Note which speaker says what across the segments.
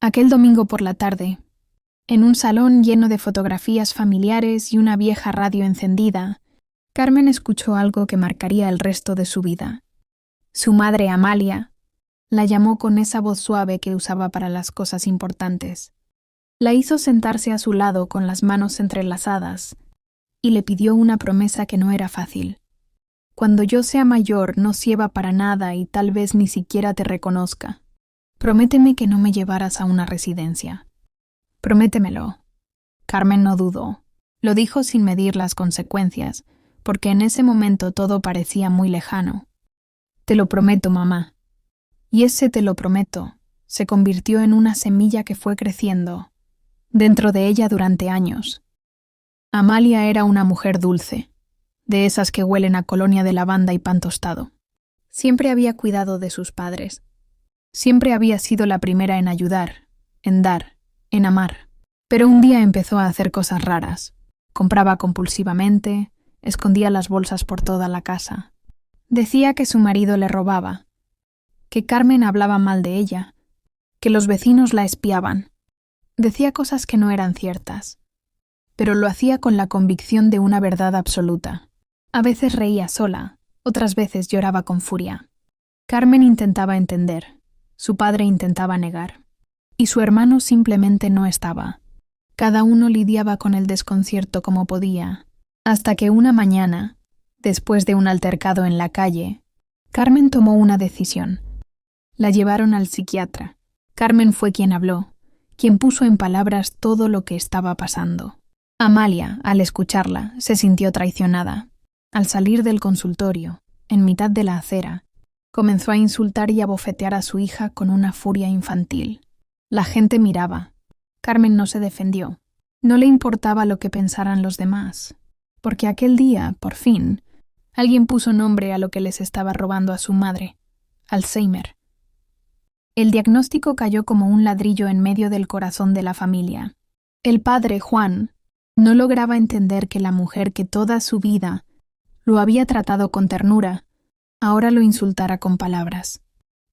Speaker 1: Aquel domingo por la tarde, en un salón lleno de fotografías familiares y una vieja radio encendida, Carmen escuchó algo que marcaría el resto de su vida. Su madre, Amalia, la llamó con esa voz suave que usaba para las cosas importantes. La hizo sentarse a su lado con las manos entrelazadas y le pidió una promesa que no era fácil. Cuando yo sea mayor no sirva para nada y tal vez ni siquiera te reconozca. Prométeme que no me llevarás a una residencia. Prométemelo. Carmen no dudó. Lo dijo sin medir las consecuencias, porque en ese momento todo parecía muy lejano. Te lo prometo, mamá. Y ese te lo prometo se convirtió en una semilla que fue creciendo dentro de ella durante años. Amalia era una mujer dulce, de esas que huelen a colonia de lavanda y pan tostado. Siempre había cuidado de sus padres. Siempre había sido la primera en ayudar, en dar, en amar. Pero un día empezó a hacer cosas raras. Compraba compulsivamente, escondía las bolsas por toda la casa. Decía que su marido le robaba, que Carmen hablaba mal de ella, que los vecinos la espiaban. Decía cosas que no eran ciertas, pero lo hacía con la convicción de una verdad absoluta. A veces reía sola, otras veces lloraba con furia. Carmen intentaba entender. Su padre intentaba negar, y su hermano simplemente no estaba. Cada uno lidiaba con el desconcierto como podía, hasta que una mañana, después de un altercado en la calle, Carmen tomó una decisión. La llevaron al psiquiatra. Carmen fue quien habló, quien puso en palabras todo lo que estaba pasando. Amalia, al escucharla, se sintió traicionada. Al salir del consultorio, en mitad de la acera, comenzó a insultar y a bofetear a su hija con una furia infantil. La gente miraba. Carmen no se defendió. No le importaba lo que pensaran los demás, porque aquel día, por fin, alguien puso nombre a lo que les estaba robando a su madre: Alzheimer. El diagnóstico cayó como un ladrillo en medio del corazón de la familia. El padre, Juan, no lograba entender que la mujer que toda su vida lo había tratado con ternura, ahora lo insultara con palabras,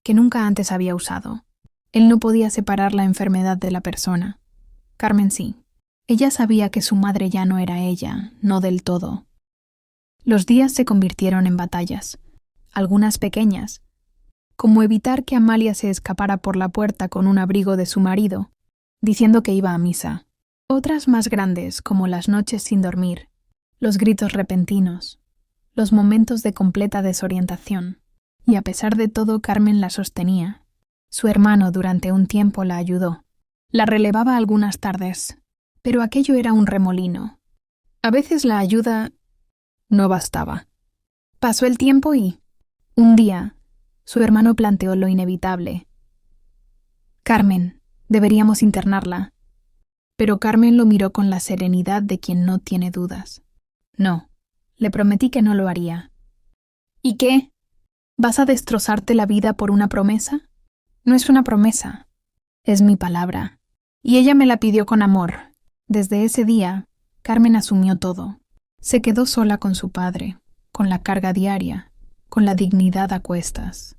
Speaker 1: que nunca antes había usado. Él no podía separar la enfermedad de la persona. Carmen sí. Ella sabía que su madre ya no era ella, no del todo. Los días se convirtieron en batallas, algunas pequeñas, como evitar que Amalia se escapara por la puerta con un abrigo de su marido, diciendo que iba a misa. Otras más grandes, como las noches sin dormir, los gritos repentinos, los momentos de completa desorientación. Y a pesar de todo, Carmen la sostenía. Su hermano durante un tiempo la ayudó. La relevaba algunas tardes, pero aquello era un remolino. A veces la ayuda no bastaba. Pasó el tiempo y, un día, su hermano planteó lo inevitable. Carmen, deberíamos internarla. Pero Carmen lo miró con la serenidad de quien no tiene dudas. No, le prometí que no lo haría. ¿Y qué? ¿Vas a destrozarte la vida por una promesa? No es una promesa, es mi palabra. Y ella me la pidió con amor. Desde ese día, Carmen asumió todo. Se quedó sola con su padre, con la carga diaria, con la dignidad a cuestas.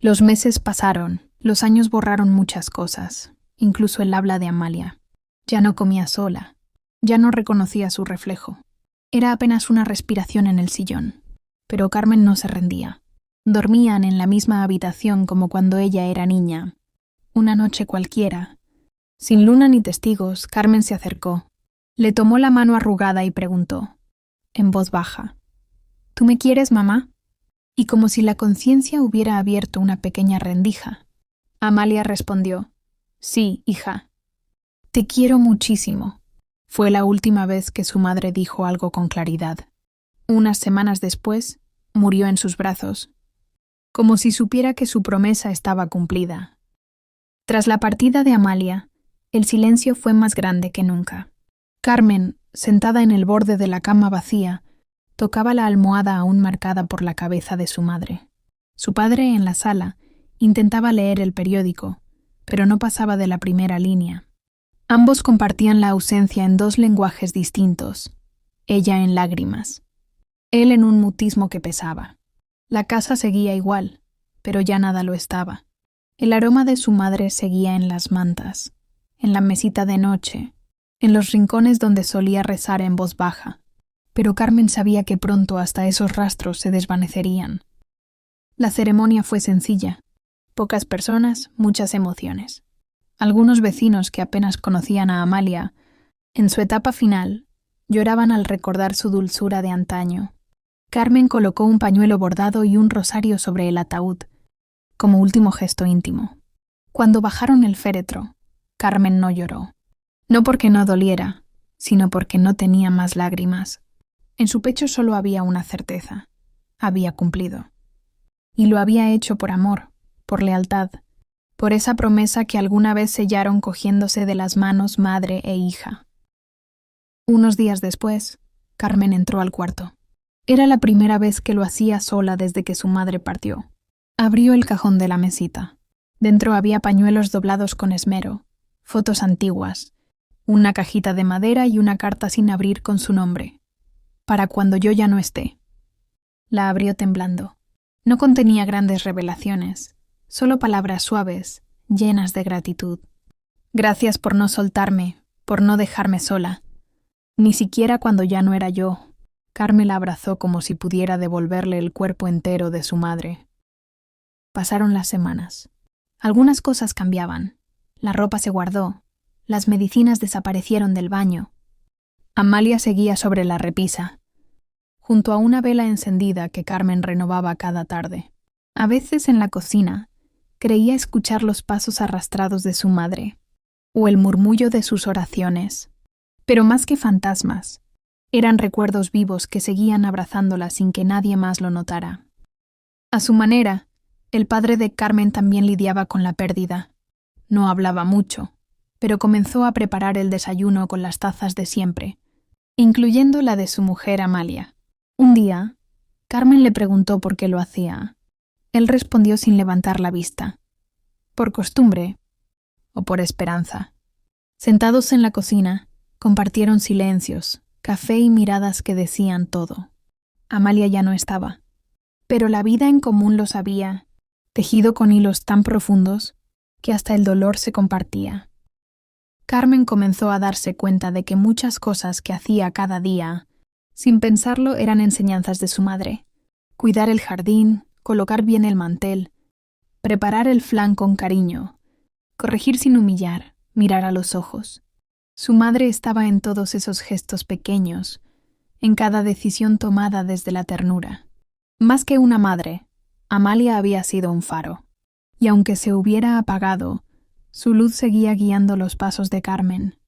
Speaker 1: Los meses pasaron, los años borraron muchas cosas, incluso el habla de Amalia. Ya no comía sola, ya no reconocía su reflejo. Era apenas una respiración en el sillón, pero Carmen no se rendía. Dormían en la misma habitación como cuando ella era niña. Una noche cualquiera, sin luna ni testigos, Carmen se acercó. Le tomó la mano arrugada y preguntó, en voz baja: ¿Tú me quieres, mamá? Y como si la conciencia hubiera abierto una pequeña rendija, Amalia respondió: Sí, hija. Te quiero muchísimo. Fue la última vez que su madre dijo algo con claridad. Unas semanas después, murió en sus brazos, como si supiera que su promesa estaba cumplida. Tras la partida de Amalia, el silencio fue más grande que nunca. Carmen, sentada en el borde de la cama vacía, tocaba la almohada aún marcada por la cabeza de su madre. Su padre, en la sala, intentaba leer el periódico, pero no pasaba de la primera línea. Ambos compartían la ausencia en dos lenguajes distintos, ella en lágrimas, él en un mutismo que pesaba. La casa seguía igual, pero ya nada lo estaba. El aroma de su madre seguía en las mantas, en la mesita de noche, en los rincones donde solía rezar en voz baja, pero Carmen sabía que pronto hasta esos rastros se desvanecerían. La ceremonia fue sencilla, pocas personas, muchas emociones. Algunos vecinos que apenas conocían a Amalia, en su etapa final, lloraban al recordar su dulzura de antaño. Carmen colocó un pañuelo bordado y un rosario sobre el ataúd, como último gesto íntimo. Cuando bajaron el féretro, Carmen no lloró. No porque no doliera, sino porque no tenía más lágrimas. En su pecho solo había una certeza: había cumplido. Y lo había hecho por amor, por lealtad, por esa promesa que alguna vez sellaron cogiéndose de las manos madre e hija. Unos días después, Carmen entró al cuarto. Era la primera vez que lo hacía sola desde que su madre partió. Abrió el cajón de la mesita. Dentro había pañuelos doblados con esmero, fotos antiguas, una cajita de madera y una carta sin abrir con su nombre. Para cuando yo ya no esté. La abrió temblando. No contenía grandes revelaciones, solo palabras suaves, llenas de gratitud. Gracias por no soltarme, por no dejarme sola. Ni siquiera cuando ya no era yo. Carmen la abrazó como si pudiera devolverle el cuerpo entero de su madre. Pasaron las semanas. Algunas cosas cambiaban. La ropa se guardó. Las medicinas desaparecieron del baño. Amalia seguía sobre la repisa, junto a una vela encendida que Carmen renovaba cada tarde. A veces en la cocina, creía escuchar los pasos arrastrados de su madre, o el murmullo de sus oraciones. Pero más que fantasmas, eran recuerdos vivos que seguían abrazándola sin que nadie más lo notara. A su manera, el padre de Carmen también lidiaba con la pérdida. No hablaba mucho, pero comenzó a preparar el desayuno con las tazas de siempre, incluyendo la de su mujer Amalia. Un día, Carmen le preguntó por qué lo hacía. Él respondió sin levantar la vista. Por costumbre o por esperanza. Sentados en la cocina, compartieron silencios, café y miradas que decían todo. Amalia ya no estaba, pero la vida en común lo sabía, tejido con hilos tan profundos que hasta el dolor se compartía. Carmen comenzó a darse cuenta de que muchas cosas que hacía cada día, sin pensarlo, eran enseñanzas de su madre. Cuidar el jardín, colocar bien el mantel, preparar el flan con cariño, corregir sin humillar, mirar a los ojos. Su madre estaba en todos esos gestos pequeños, en cada decisión tomada desde la ternura. Más que una madre, Amalia había sido un faro, y aunque se hubiera apagado, su luz seguía guiando los pasos de Carmen.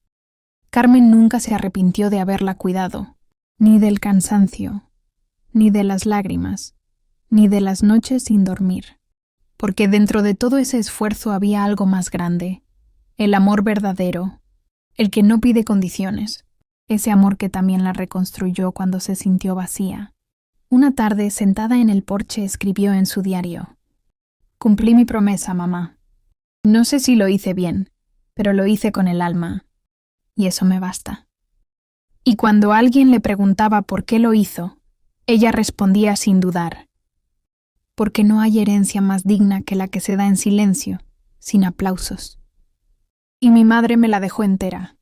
Speaker 1: Carmen nunca se arrepintió de haberla cuidado, ni del cansancio, ni de las lágrimas, ni de las noches sin dormir, porque dentro de todo ese esfuerzo había algo más grande, el amor verdadero, el que no pide condiciones, ese amor que también la reconstruyó cuando se sintió vacía. Una tarde, sentada en el porche, escribió en su diario: «Cumplí mi promesa, mamá. No sé si lo hice bien, pero lo hice con el alma, y eso me basta». Y cuando alguien le preguntaba por qué lo hizo, ella respondía sin dudar: «Porque no hay herencia más digna que la que se da en silencio, sin aplausos». Y mi madre me la dejó entera.